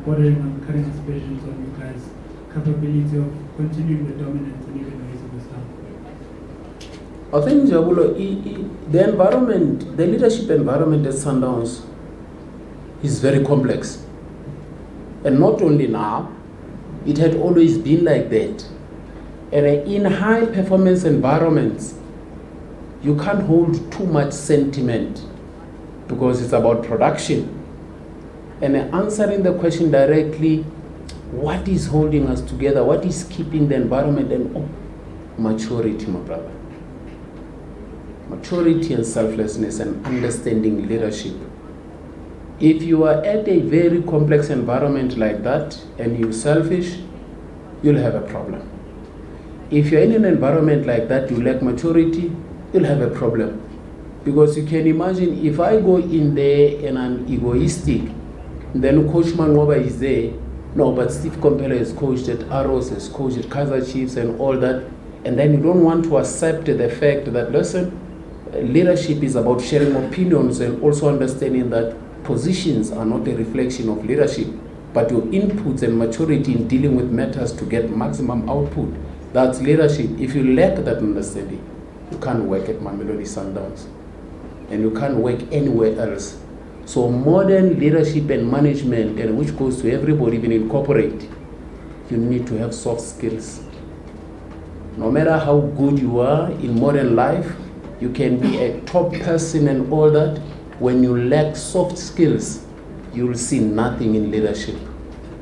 bordering on cutting aspirations on you guys' capability of continuing the dominance and even raising the staff? I think, Jabulo, the environment, the leadership environment at Sundowns is very complex. And not only now, it had always been like that. And in high performance environments, you can't hold too much sentiment because it's about production. And answering the question directly, what is holding us together? What is keeping the environment? And maturity, my brother. Maturity and selflessness and understanding leadership. If you are at a very complex environment like that and you're selfish, you'll have a problem. If you're in an environment like that, you lack maturity, you'll have a problem. Because you can imagine if I go in there and I'm egoistic, then Coach Mangoba is there, no, but Steve Kompela is coached at Arrows, has coached at Kaizer Chiefs and all that, and then you don't want to accept the fact that, listen, leadership is about sharing opinions and also understanding that positions are not a reflection of leadership, but your inputs and maturity in dealing with matters to get maximum output. That's leadership. If you lack that understanding, you can't work at Mamelodi Sundowns and you can't work anywhere else. So modern leadership and management, and which goes to everybody, even in corporate, you need to have soft skills. No matter how good you are in modern life, you can be a top person and all that. When you lack soft skills, you'll see nothing in leadership.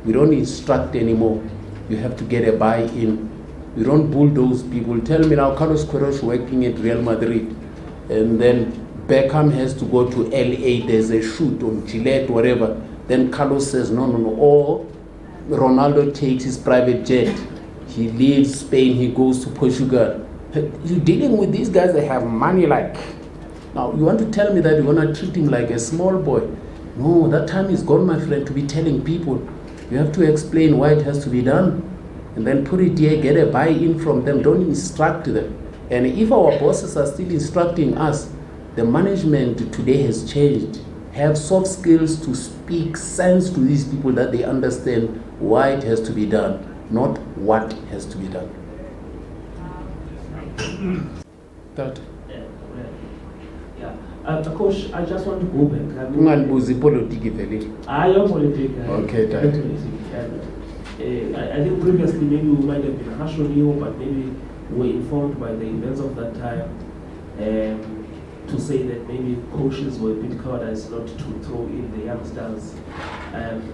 We don't instruct anymore. You have to get a buy-in. We don't bulldoze people. Tell me now, Carlos Queiroz working at Real Madrid, and then Beckham has to go to LA, there's a shoot on Gillette, whatever. Then Carlos says, no. Or Ronaldo takes his private jet. He leaves Spain, he goes to Portugal. You're dealing with these guys that have money like. Now, you want to tell me that you're going to treat him like a small boy? No, that time is gone, my friend, to be telling people. You have to explain why it has to be done. And then put it here, get a buy-in from them. Don't instruct them. And if our bosses are still instructing us, the management today has changed. Have soft skills to speak sense to these people that they understand why it has to be done, not what has to be done. That. Coach, I just want to go back. I don't politics. Okay, I think previously maybe we might have been harsh on you, but maybe we were informed by the events of that time to say that maybe coaches were a bit cowardice not to throw in the youngsters.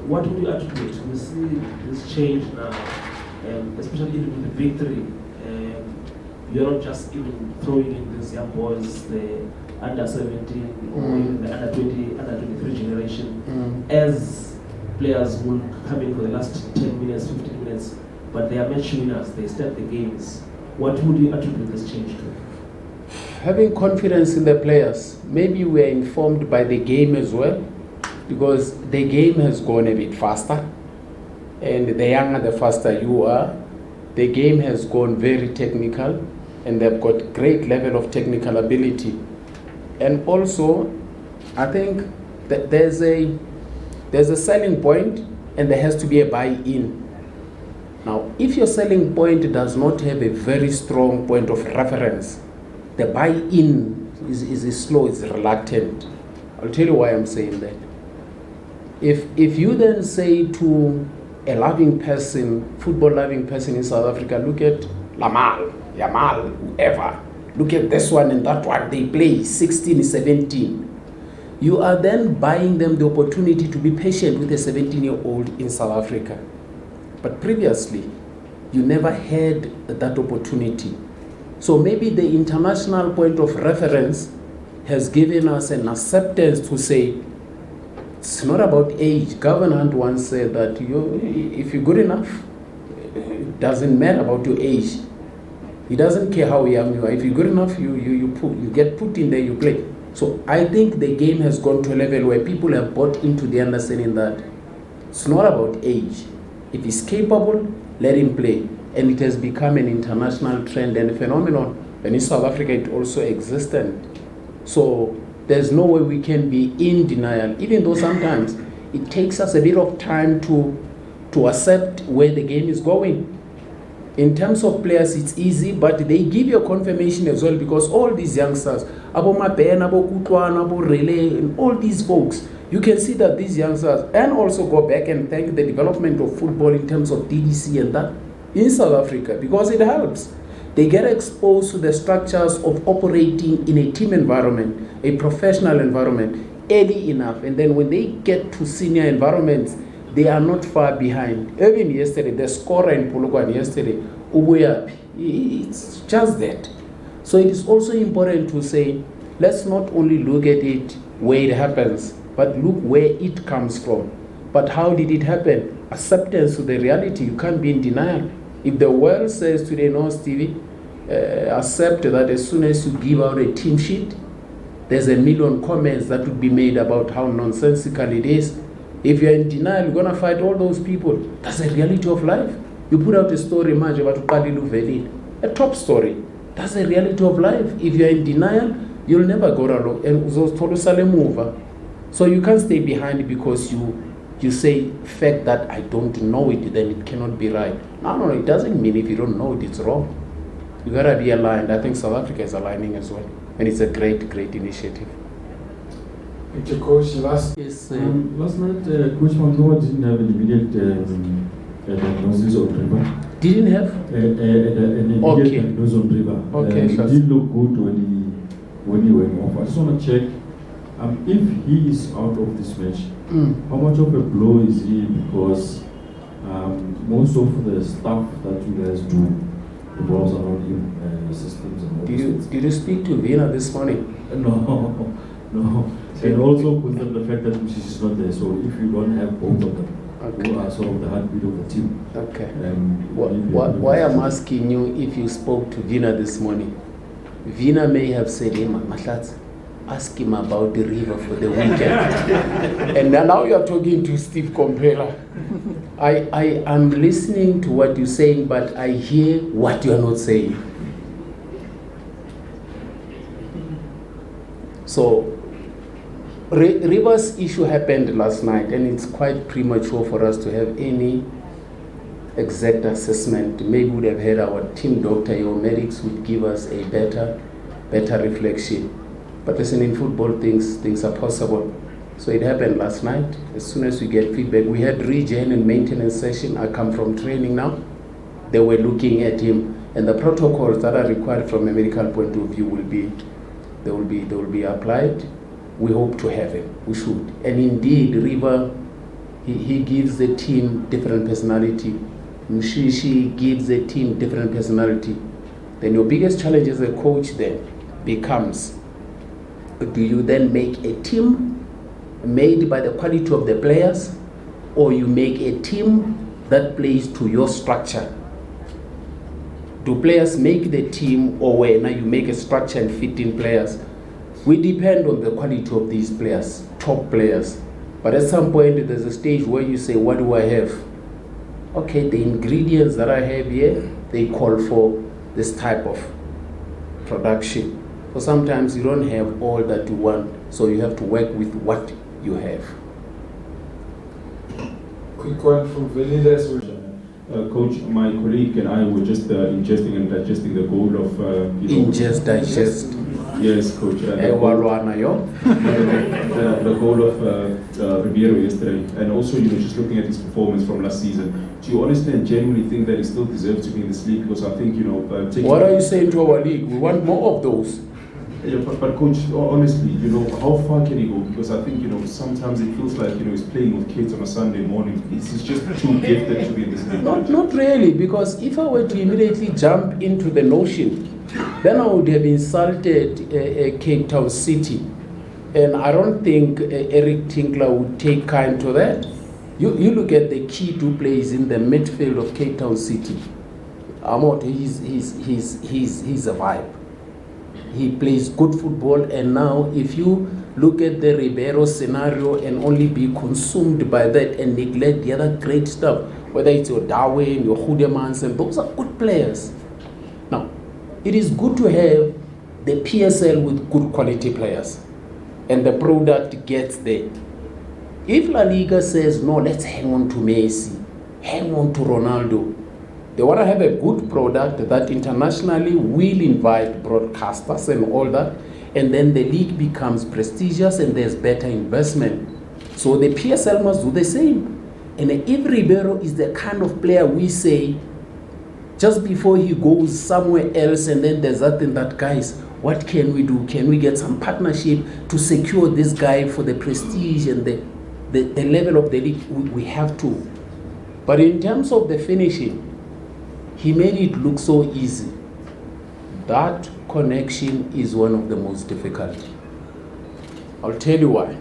What would you attribute? We see this change now, especially even with the victory. You're not just even throwing in these young boys, the under 17 or even the under 20, under 23 generation, as players will come in for the last 10 minutes, 15 minutes, but they are match winners, they start the games. What would you attribute this change to? Having confidence in the players. Maybe we are informed by the game as well, because the game has gone a bit faster, and the younger the faster you are, the game has gone very technical, and they've got great level of technical ability. And also, I think that there's a selling point, and there has to be a buy-in. Now, if your selling point does not have a very strong point of reference, the buy-in is slow, it's reluctant. I'll tell you why I'm saying that. If you then say to a loving person, football-loving person in South Africa, look at Yamal, whoever, look at this one and that one, they play 16, 17. You are then buying them the opportunity to be patient with a 17-year-old in South Africa. But previously, you never had that opportunity. So maybe the international point of reference has given us an acceptance to say, it's not about age. Governor Hunt once said that if you're good enough, it doesn't matter about your age. He doesn't care how young you are. If you're good enough, you get put in there, you play. So I think the game has gone to a level where people have bought into the understanding that it's not about age. If he's capable, let him play. And it has become an international trend and a phenomenon. And in South Africa, it also existed. So there's no way we can be in denial, even though sometimes it takes us a bit of time to accept where the game is going. In terms of players, it's easy, but they give you a confirmation as well, because all these youngsters, Abo Maben, Abo Kutwan, Abo Rele, and all these folks, you can see that these youngsters, and also go back and thank the development of football in terms of DDC and that in South Africa, because it helps. They get exposed to the structures of operating in a team environment, a professional environment, early enough, and then when they get to senior environments, they are not far behind. Even yesterday, the scorer in Polokwane yesterday, Ubuyapi, it's just that. So it is also important to say, let's not only look at it where it happens, but look where it comes from. But how did it happen? Acceptance to the reality. You can't be in denial. If the world says today, no, Stevie, accept that as soon as you give out a team sheet, there's a million comments that would be made about how nonsensical it is. If you're in denial, you're going to fight all those people. That's the reality of life. You put out a story, about a top story. That's the reality of life. If you're in denial, you'll never go around. And so you can't stay behind because you say fact that I don't know it, then it cannot be right. No, it doesn't mean if you don't know it, it's wrong. You gotta be aligned. I think South Africa is aligning as well, and it's a great initiative. Thank you, Coach. Last last night, Coach Mamelodi didn't have an immediate diagnosis of River. Didn't have An immediate diagnosis of River. Okay, it did look good when he went off. I just want to check if he is out of this match. How much of a blow is he? Because most of the stuff that you guys do revolves around him, systems and all those. Did you speak to Vina this morning? No. And also consider the fact that Mrs. is not there. So if you don't have both of them, who are sort of the heartbeat of the team. Okay. Why I'm asking you if you spoke to Vina this morning? Vina may have said, hey, Mahlatsi, ask him about the river for the weekend. And now you're talking to Steve Kompela. I am listening to what you're saying, but I hear what you're not saying. So, River's issue happened last night, and it's quite premature for us to have any exact assessment. Maybe we'd have had our team doctor, your medics would give us a better reflection. But listen, in football, things are possible. So it happened last night. As soon as we get feedback, we had regen and maintenance session. I come from training now. They were looking at him, and the protocols that are required from a medical point of view will be applied. We hope to have him. We should. And indeed, River, he gives the team different personality. Mshishi gives the team different personality. Then your biggest challenge as a coach then becomes, do you then make a team made by the quality of the players, or you make a team that plays to your structure? Do players make the team, or where now you make a structure and fit in players? We depend on the quality of these players, top players. But at some point, there's a stage where you say, what do I have? Okay, the ingredients that I have here, they call for this type of production. So sometimes you don't have all that you want, so you have to work with what you have. Quick one from Velides. Coach, my colleague and I were just ingesting and digesting the goal of... digest. Yes, Coach. The goal of Ribeiro yesterday, and also just looking at his performance from last season. Do you honestly and genuinely think that he still deserves to be in this league? Because I think, what are you saying to our league? We want more of those. Yeah, but Coach, honestly, how far can he go? Because I think, sometimes it feels like, he's playing with kids on a Sunday morning. He's just too gifted to be in this league. Not really, because if I were to immediately jump into the notion, then I would have insulted Cape Town City. And I don't think Eric Tinkler would take kind to that. You look at the key two players in the midfield of Cape Town City. Amot, he's a vibe. He plays good football, and now if you look at the Ribeiro scenario and only be consumed by that and neglect the other great stuff, whether it's your Darwin, your Hudemans, and those are good players. Now, it is good to have the PSL with good quality players, and the product gets there. If La Liga says, no, let's hang on to Messi, hang on to Ronaldo, they want to have a good product that internationally will invite broadcasters and all that, and then the league becomes prestigious and there's better investment. So the PSL must do the same. And if Ribeiro is the kind of player we say, just before he goes somewhere else, and then there's that thing that, guys, what can we do? Can we get some partnership to secure this guy for the prestige and the level of the league? We have to. But in terms of the finishing, he made it look so easy. That connection is one of the most difficult. I'll tell you why.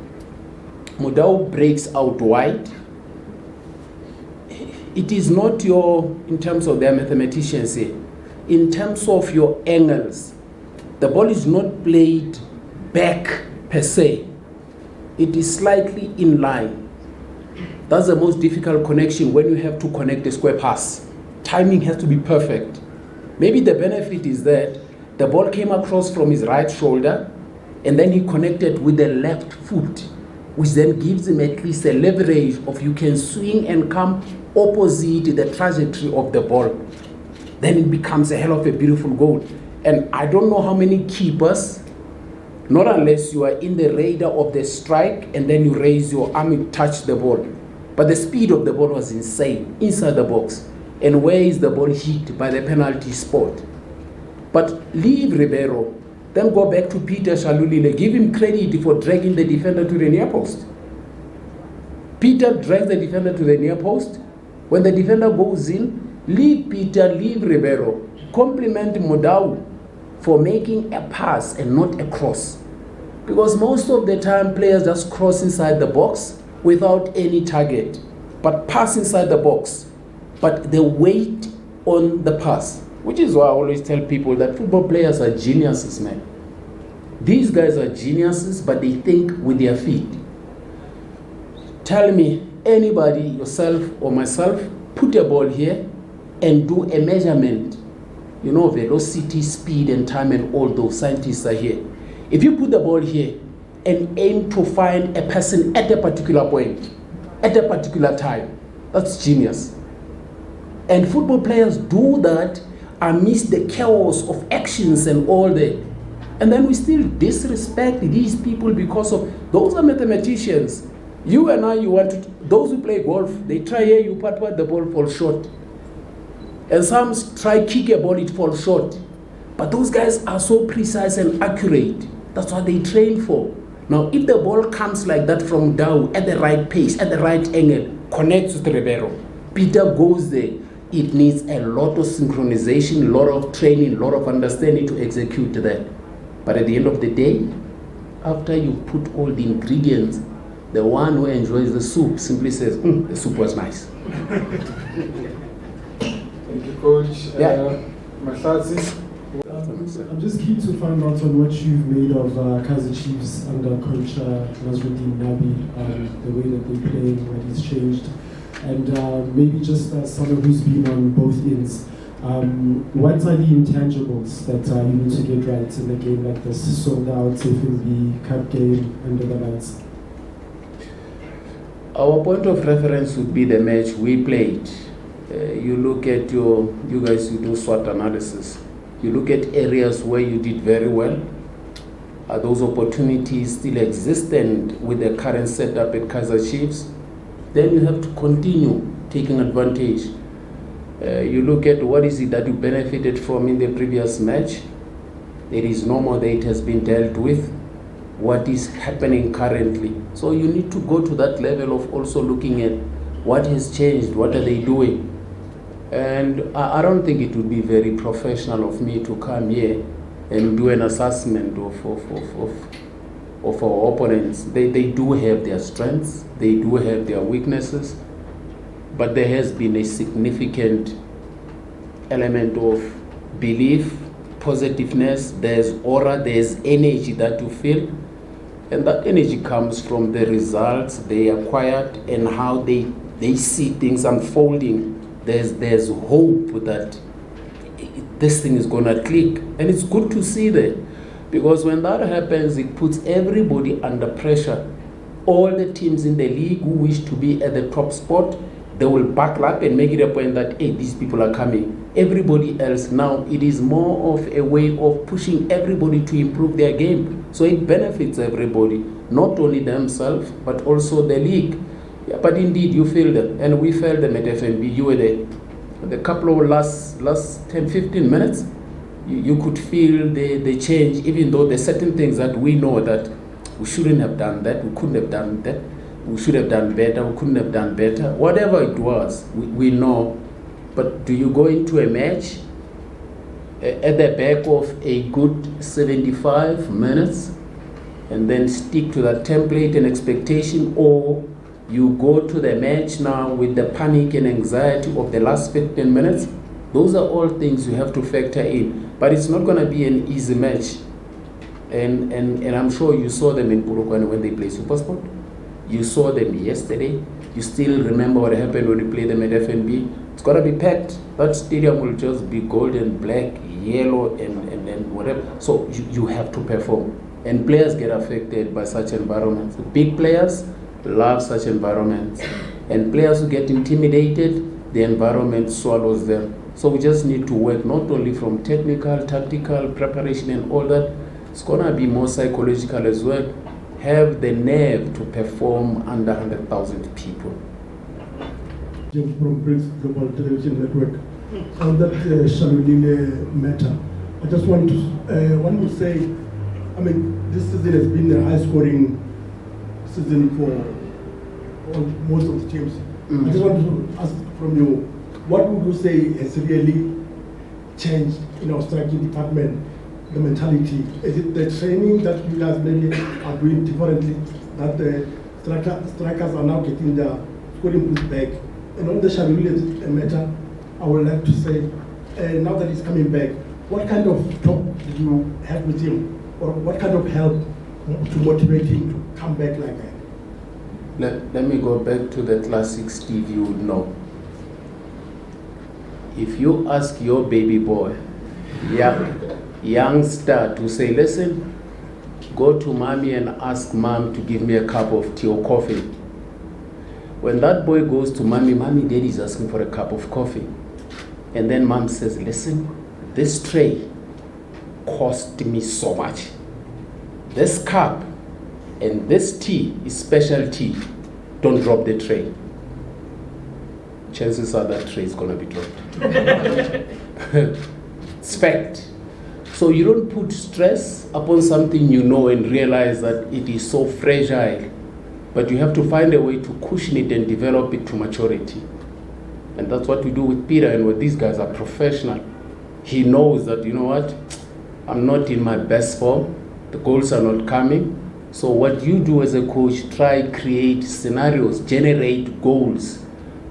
Mudau breaks out wide. It is not in terms of their mathematicians here, in terms of your angles, the ball is not played back per se. It is slightly in line. That's the most difficult connection when you have to connect a square pass. Timing has to be perfect. Maybe the benefit is that the ball came across from his right shoulder and then he connected with the left foot, which then gives him at least a leverage of you can swing and come opposite the trajectory of the ball. Then it becomes a hell of a beautiful goal. And I don't know how many keepers, not unless you are in the radar of the strike and then you raise your arm and touch the ball. But the speed of the ball was insane inside the box. And where is the ball hit? By the penalty spot. But leave Ribeiro, then go back to Peter Shalulile. Give him credit for dragging the defender to the near post. Peter drags the defender to the near post. When the defender goes in, leave Peter, leave Ribeiro. Compliment Mudau for making a pass and not a cross. Because most of the time players just cross inside the box without any target, but pass inside the box. But they wait on the pass, which is why I always tell people that football players are geniuses, man. These guys are geniuses, but they think with their feet. Tell me, anybody, yourself or myself, put a ball here and do a measurement. You know, velocity, speed, and time, and all those scientists are here. If you put the ball here and aim to find a person at a particular point, at a particular time, that's genius. And football players do that amidst the chaos of actions and all that. And then we still disrespect these people because of, those are mathematicians. You and I, those who play golf, they try here, you pat the ball falls short. And some try kick a ball, it falls short. But those guys are so precise and accurate. That's what they train for. Now, if the ball comes like that from Dow at the right pace, at the right angle, connects with Ribeiro, Peter goes there. It needs a lot of synchronization, a lot of training, a lot of understanding to execute that. But at the end of the day, after you put all the ingredients, the one who enjoys the soup simply says, the soup was nice. Thank you, Coach. Yeah. Mahlati? I'm just keen to find out on what you've made of Kaizer Chiefs under Coach Nasruddin Nabi, the way that they play, what he's changed, and maybe just as someone who's been on both ends, what are the intangibles that you need to get right in a game like this, sold out, FNB, cup game, under the lights? Our point of reference would be the match we played. You look at you guys who do SWOT analysis. You look at areas where you did very well. Are those opportunities still existent with the current setup at Kaizer Chiefs? Then you have to continue taking advantage. You look at what is it that you benefited from in the previous match. There is no more that it has been dealt with. What is happening currently? So you need to go to that level of also looking at what has changed, what are they doing. And I don't think it would be very professional of me to come here and do an assessment of our opponents. They do have their strengths, they do have their weaknesses, but there has been a significant element of belief, positiveness, there's aura, there's energy that you feel, and that energy comes from the results they acquired and how they see things unfolding. There's hope that this thing is gonna click, and it's good to see that, because when that happens, it puts everybody under pressure all the teams in the league who wish to be at the top spot, they will buckle up and make it a point that, hey, these people are coming. Everybody else now, it is more of a way of pushing everybody to improve their game. So it benefits everybody, not only themselves, but also the league. Yeah, but indeed, you feel them, and we felt them at FNB. You were there. The couple of last 10, 15 minutes, you could feel the change, even though there's certain things that we know that we shouldn't have done that, we couldn't have done that, we should have done better, we couldn't have done better. Whatever it was, we know. But do you go into a match at the back of a good 75 minutes and then stick to that template and expectation, or you go to the match now with the panic and anxiety of the last 15 minutes? Those are all things you have to factor in. But it's not going to be an easy match. And I'm sure you saw them in Polokwane when they play Supersport. You saw them yesterday. You still remember what happened when we played them at FNB. It's got to be packed. That stadium will just be golden, black, yellow, and whatever. So you have to perform. And players get affected by such environments. The big players love such environments. And players who get intimidated, the environment swallows them. So we just need to work not only from technical, tactical, preparation and all that. It's going to be more psychological as well. Have the nerve to perform under 100,000 people. Jim from Briggs Global Television Network. On that Shalulile matter, I just want to say, I mean, this season has been a high-scoring season for most of the teams. I just want to ask from you, what would you say has really changed in our striking department, the mentality? Is it the training that you guys maybe are doing differently, that the strikers are now getting their scoring put back? And on the Shalulile matter, I would like to say, now that he's coming back, what kind of talk did you have with him? Or what kind of help to motivate him to come back like that? Let me go back to the classic Steve you would know. If you ask your baby boy, youngster, to say, listen, go to mommy and ask mom to give me a cup of tea or coffee. When that boy goes to mommy, daddy's asking for a cup of coffee. And then mom says, listen, this tray cost me so much. This cup and this tea is special tea. Don't drop the tray. Chances are that tray is going to be dropped. It's fact. So you don't put stress upon something you know and realize that it is so fragile. But you have to find a way to cushion it and develop it to maturity. And that's what we do with Peter, and what these guys are professional. He knows that, you know what, I'm not in my best form. The goals are not coming. So what you do as a coach, try create scenarios, generate goals,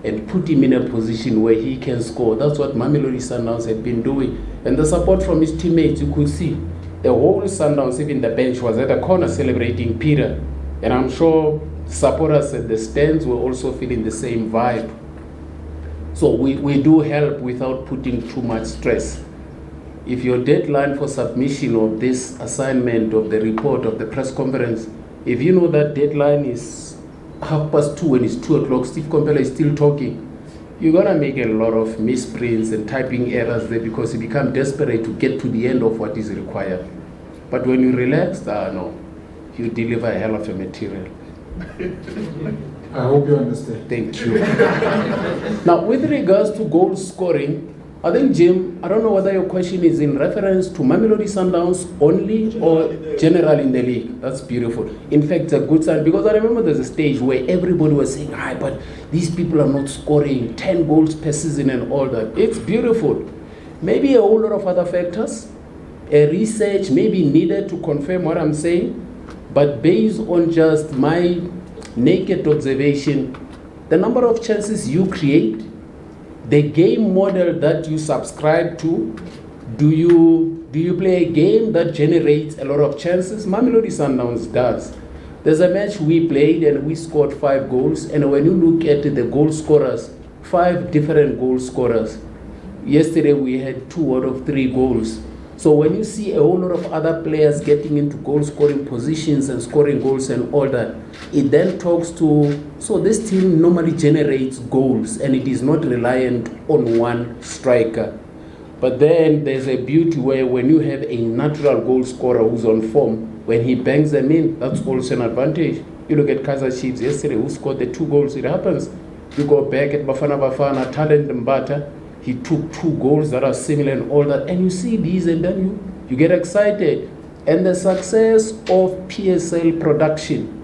and put him in a position where he can score. That's what Mamelodi Sundowns had been doing. And the support from his teammates, you could see. The whole Sundowns, even the bench, was at the corner celebrating Peter. And I'm sure supporters at the stands were also feeling the same vibe. So we do help without putting too much stress. If your deadline for submission of this assignment of the report of the press conference, if you know that deadline is 2:30 and it's 2 o'clock, Steve Kompela is still talking, you're going to make a lot of misprints and typing errors there because you become desperate to get to the end of what is required. But when you relax, no, you deliver a hell of a material. I hope you understand. Thank you. Now, with regards to goal scoring, I think, Jim, I don't know whether your question is in reference to Mamelodi Sundowns only or general in the league. That's beautiful. In fact, it's a good sign, because I remember there's a stage where everybody was saying, but these people are not scoring 10 goals per season and all that. It's beautiful. Maybe a whole lot of other factors. A research may be needed to confirm what I'm saying, but based on just my naked observation, the number of chances you create, the game model that you subscribe to, do you play a game that generates a lot of chances? Mamelodi Sundowns does. There's a match we played and we scored 5 goals, and when you look at the goal scorers, 5 different goal scorers. Yesterday we had 2 out of 3 goals. So when you see a whole lot of other players getting into goal scoring positions and scoring goals and all that, it then talks to, so this team normally generates goals and it is not reliant on one striker. But then there's a beauty where when you have a natural goal scorer who's on form, when he bangs them in, that's also an advantage. You look at Kaizer Chiefs yesterday, who scored the 2 goals, it happens. You go back at Bafana, Talent Mbata, he took 2 goals that are similar and all that, and you see these and then you get excited. And the success of PSL production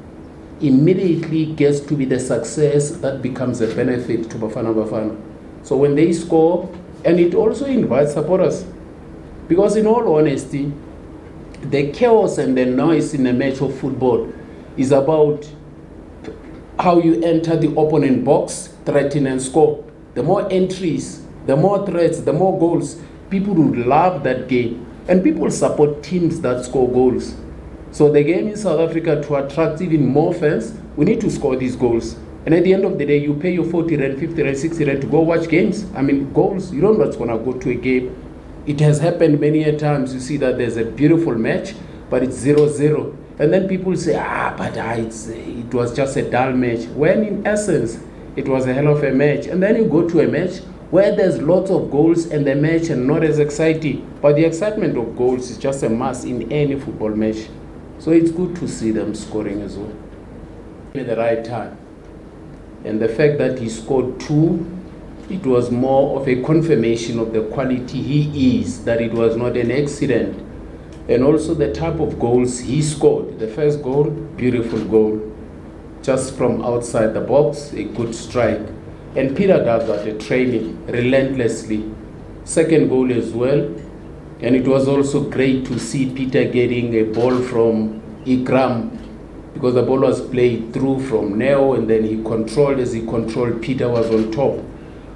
immediately gets to be the success that becomes a benefit to Bafana. So when they score, and it also invites supporters. Because in all honesty, the chaos and the noise in a match of football is about how you enter the opponent box, threaten and score. The more entries, the more threats, the more goals, people would love that game. And people support teams that score goals. So the game in South Africa, to attract even more fans, we need to score these goals. And at the end of the day, you pay your 40 rand, 50 rand, 60 rand to go watch games. I mean, goals, you don't know what's going to go to a game. It has happened many a times. You see that there's a beautiful match, but it's 0-0. And then people say, it was just a dull match. When in essence, it was a hell of a match. And then you go to a match where there's lots of goals and the match is not as exciting. But the excitement of goals is just a must in any football match. So it's good to see them scoring as well. At the right time. And the fact that he scored 2, it was more of a confirmation of the quality he is, that it was not an accident. And also the type of goals he scored. The first goal, beautiful goal. Just from outside the box, a good strike. And Peter does that at training, relentlessly. Second goal as well. And it was also great to see Peter getting a ball from Ikram, because the ball was played through from Neo, and then he controlled. As he controlled, Peter was on top.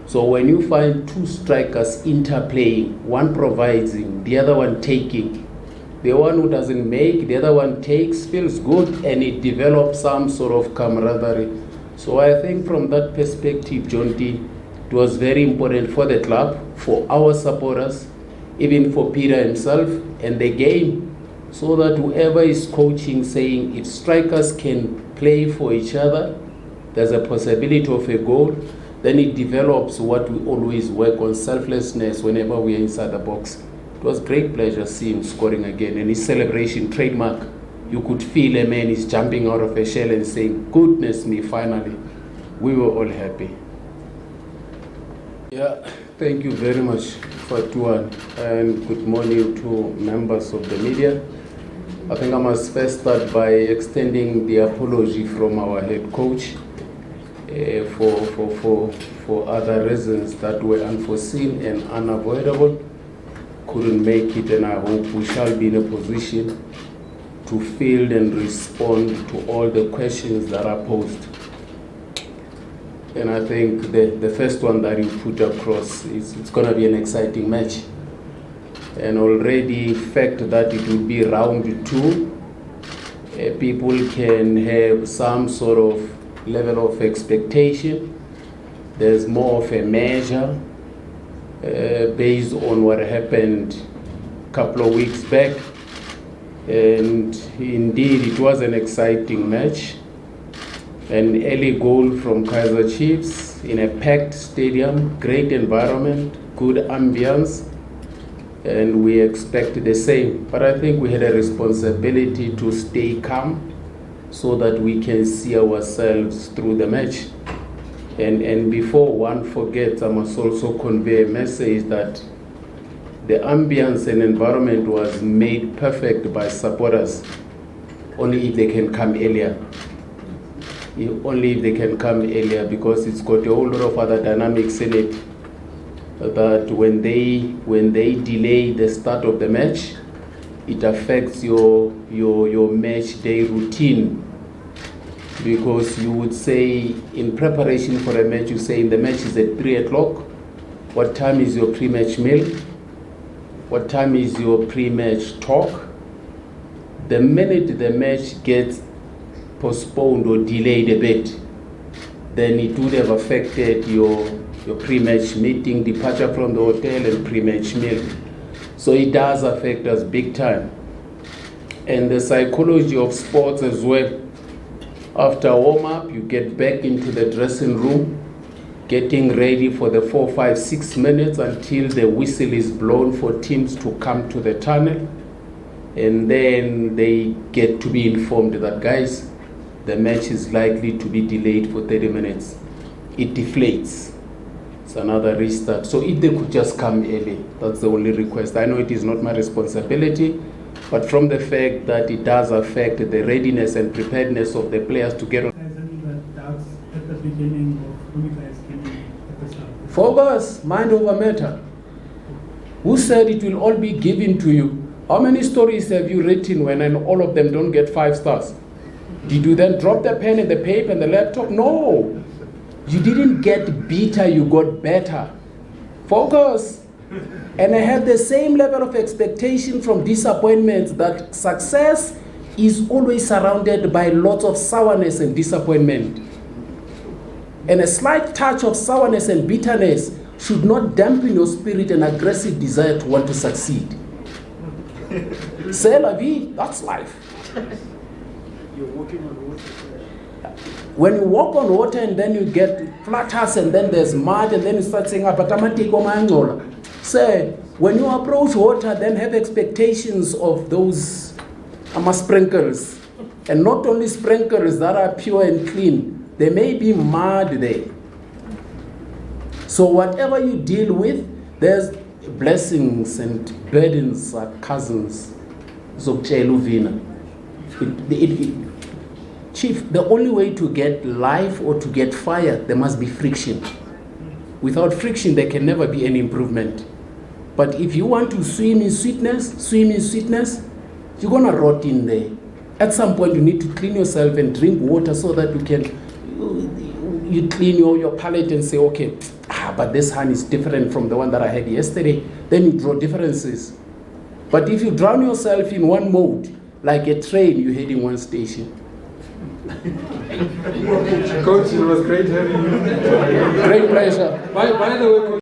So when you find 2 strikers interplaying, one providing, the other one taking, the one who doesn't make, the other one takes, feels good, and it develops some sort of camaraderie. So I think from that perspective, John D, it was very important for the club, for our supporters, even for Peter himself and the game, so that whoever is coaching saying if strikers can play for each other, there's a possibility of a goal, then it develops what we always work on, selflessness whenever we are inside the box. It was great pleasure seeing him scoring again, and his celebration, trademark. You could feel a man is jumping out of a shell and saying, goodness me, finally. We were all happy. Yeah, thank you very much for Tuan, and good morning to members of the media. I think I must first start by extending the apology from our head coach for other reasons that were unforeseen and unavoidable. Couldn't make it, and I hope we shall be in a position to field and respond to all the questions that are posed. And I think the first one that you put across is it's going to be an exciting match. And already the fact that it will be round 2, people can have some sort of level of expectation. There's more of a measure based on what happened a couple of weeks back. And indeed, it was an exciting match. An early goal from Kaizer Chiefs in a packed stadium, great environment, good ambience. And we expect the same. But I think we had a responsibility to stay calm so that we can see ourselves through the match. And before one forgets, I must also convey a message that the ambience and environment was made perfect by supporters, only if they can come earlier. Only if they can come earlier, because it's got a whole lot of other dynamics in it. That when they delay the start of the match, it affects your match day routine. Because you would say in preparation for a match, you say the match is at 3 o'clock. What time is your pre-match meal? What time is your pre-match talk? The minute the match gets postponed or delayed a bit, then it would have affected your pre-match meeting, departure from the hotel, and pre-match meal. So it does affect us big time. And the psychology of sports as well. After warm-up, you get back into the dressing room, getting ready for the 4, 5, 6 minutes until the whistle is blown for teams to come to the tunnel. And then they get to be informed that, guys, the match is likely to be delayed for 30 minutes. It deflates. It's another restart. So if they could just come early, that's the only request. I know it is not my responsibility, but from the fact that it does affect the readiness and preparedness of the players to get on. Doubts at the beginning of when you guys came in at the start. Focus, mind over matter. Who said it will all be given to you? How many stories have you written when and all of them don't get 5 stars? Did you then drop the pen and the paper and the laptop? No. You didn't get bitter, you got better. Focus. And I have the same level of expectation from disappointments that success is always surrounded by lots of sourness and disappointment. And a slight touch of sourness and bitterness should not dampen your spirit and aggressive desire to want to succeed. C'est la vie, that's life. You're walking on water. When you walk on water and then you get flutters and then there's mud and then you start saying, say, when you approach water, then have expectations of those sprinkles. And not only sprinkles that are pure and clean, there may be mud there. So whatever you deal with, there's blessings and burdens are cousins. Chief, the only way to get life or to get fire, there must be friction. Without friction, there can never be any improvement. But if you want to swim in sweetness, you're going to rot in there. At some point, you need to clean yourself and drink water so that you clean your palate and say, okay, but this honey is different from the one that I had yesterday. Then you draw differences. But if you drown yourself in one mode, like a train, you're heading one station. Coach, it was great having you. Great pleasure. By the way,